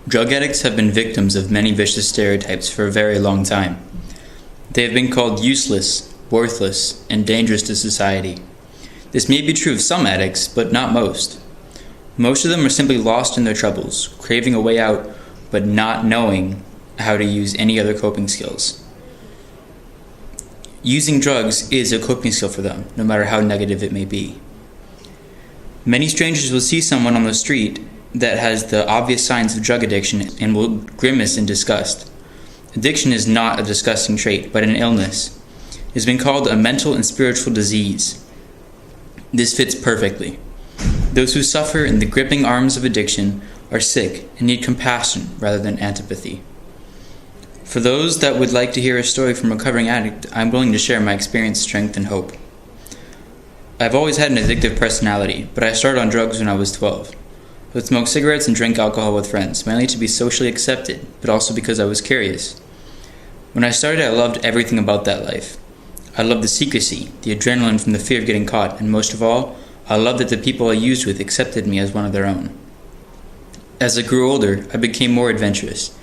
Drug addicts have been victims of many vicious stereotypes for a very long time. They have been called useless, worthless, and dangerous to society. This may be true of some addicts, but not most. Most of them are simply lost in their troubles, craving a way out, but not knowing how to use any other coping skills. Using drugs is a coping skill for them, no matter how negative it may be. Many strangers will see someone on the street that has the obvious signs of drug addiction and will grimace in disgust. Addiction is not a disgusting trait, but an illness. It has been called a mental and spiritual disease. This fits perfectly. Those who suffer in the gripping arms of addiction are sick and need compassion rather than antipathy. For those that would like to hear a story from a recovering addict, I'm willing to share my experience, strength, and hope. I've always had an addictive personality, but I started on drugs when I was 12. I would smoke cigarettes and drink alcohol with friends, mainly to be socially accepted, but also because I was curious. When I started, I loved everything about that life. I loved the secrecy, the adrenaline from the fear of getting caught, and most of all, I loved that the people I used with accepted me as one of their own. As I grew older, I became more adventurous.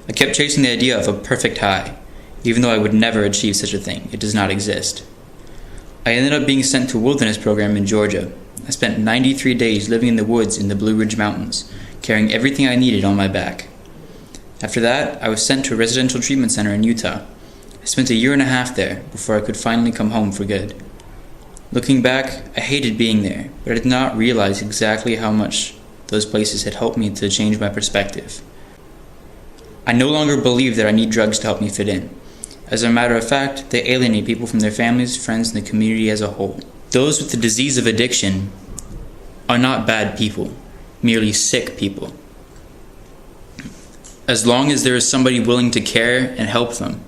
I kept chasing the idea of a perfect high, even though I would never achieve such a thing. It does not exist. I ended up being sent to a wilderness program in Georgia. I spent 93 days living in the woods in the Blue Ridge Mountains, carrying everything I needed on my back. After that, I was sent to a residential treatment center in Utah. I spent a year and a half there before I could finally come home for good. Looking back, I hated being there, but I did not realize exactly how much those places had helped me to change my perspective. I no longer believe that I need drugs to help me fit in. As a matter of fact, they alienate people from their families, friends, and the community as a whole. Those with the disease of addiction are not bad people, merely sick people. As long as there is somebody willing to care and help them,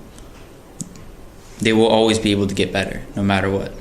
they will always be able to get better, no matter what.